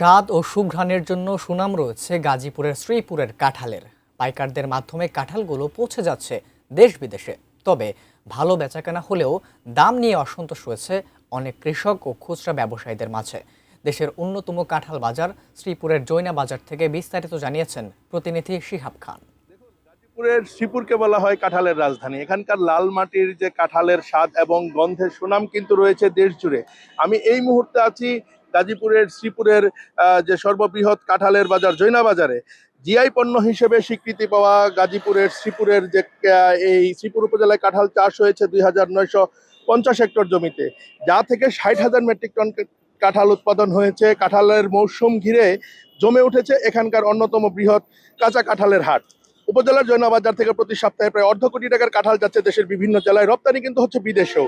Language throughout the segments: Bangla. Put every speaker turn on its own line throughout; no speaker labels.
স্বাদ ও সুঘ্রাণের জন্য সুনাম রয়েছে গাজীপুরের শ্রীপুরের কাঁঠালের। পাইকারদের মাধ্যমে কাঁঠালগুলো পৌঁছে যাচ্ছে দেশ বিদেশে। তবে ভালো বেচাকেনা হলেও দাম নিয়ে অসন্তোষ রয়েছে অনেক কৃষক ও খুচরা ব্যবসায়ীদের মাঝে। দেশের অন্যতম কাঁঠাল বাজার শ্রীপুরের জৈনা বাজার থেকে বিস্তারিত জানিয়েছেন প্রতিনিধি শিহাব খান।
গাজীপুরের শ্রীপুরকে বলা হয় কাঁঠালের রাজধানী। এখানকার লাল মাটির যে কাঁঠালের স্বাদ এবং গন্ধের সুনাম কিন্তু রয়েছে দেশ জুড়ে। আমি এই মুহূর্তে আছি গাজীপুরের শ্রীপুরের যে সর্ববৃহৎ কাঁঠালের বাজার জৈনা বাজারে। জিআই পণ্য হিসেবে স্বীকৃতি পাওয়া গাজীপুরের শ্রীপুরের যে এই শ্রীপুর উপজেলায় কাঁঠাল চাষ হয়েছে 2950 হেক্টর জমিতে, যা থেকে 60,000 মেট্রিক টন কাঁঠাল উৎপাদন হয়েছে। কাঁঠালের মৌসুম ঘিরে জমে উঠেছে এখানকার অন্যতম বৃহৎ কাঁচা কাঁঠালের হাট। উপজেলার জৈনা বাজার থেকে প্রতি সপ্তাহে প্রায় অর্ধ কোটি টাকার কাঁঠাল যাচ্ছে দেশের বিভিন্ন জেলায়, রপ্তানি কিন্তু হচ্ছে বিদেশেও।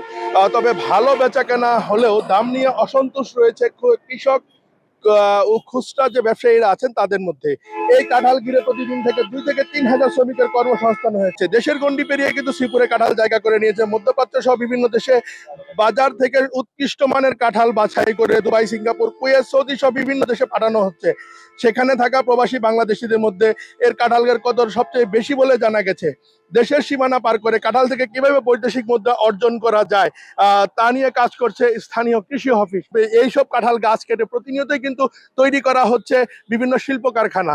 তবে ভালো বেচাকেনা হলেও দাম নিয়ে অসন্তোষ রয়েছে কৃষক ও খুচরা যে ব্যবসায়ীরা আছেন তাদের মধ্যে। এই কাঁঠাল ঘিরে প্রতিদিন থেকে 2 থেকে 3 হাজার শ্রমিকের কর্মসংস্থান হয়েছে। দেশের গণ্ডি পেরিয়ে কিন্তু শ্রীপুরে কাঁঠাল জায়গা করে নিয়েছে। মধ্যপ্রাচ্য সহ বিভিন্ন দেশে বাজার থেকে উৎকৃষ্ট মানের কাঁঠাল বাছাই করে দুবাই, সিঙ্গাপুর, কুয়েত, সৌদি সহ বিভিন্ন দেশে পাঠানো হচ্ছে। সেখানে থাকা প্রবাসী বাংলাদেশিদের মধ্যে এর কাঁঠালের কদর সবচেয়ে বেশি বলে জানা গেছে। দেশের সীমানা পার করে কাঁঠাল থেকে কিভাবে বৈদেশিক মুদ্রা অর্জন করা যায় তা নিয়ে কাজ করছে স্থানীয় কৃষি অফিস। এইসব কাঁঠাল গাছ কেটে প্রতিনিয়তই কিন্তু তৈরি করা হচ্ছে বিভিন্ন শিল্প কারখানা।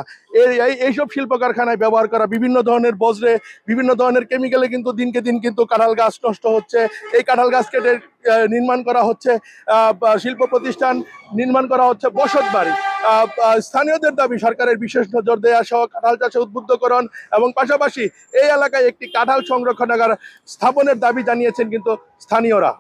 এইসব শিল্প কারখানায় ব্যবহার করা বিভিন্ন ধরনের বজ্রে, বিভিন্ন ধরনের কেমিক্যালে কিন্তু দিনকে দিন কিন্তু কাঁঠাল গাছ নষ্ট হচ্ছে। এই কাঁঠাল গাছ কেটে নির্মাণ করা হচ্ছে শিল্প প্রতিষ্ঠান, নির্মাণ করা হচ্ছে বসত বাড়ি। স্থানীয়দের দাবি সরকারের বিশেষ নজর দেওয়া সহ কাঁঠাল চাষে উদ্বুদ্ধকরণ এবং পাশাপাশি এই এলাকায় একটি কাঁঠাল সংরক্ষণাগার স্থাপনের দাবি জানিয়েছেন কিন্তু স্থানীয়রা।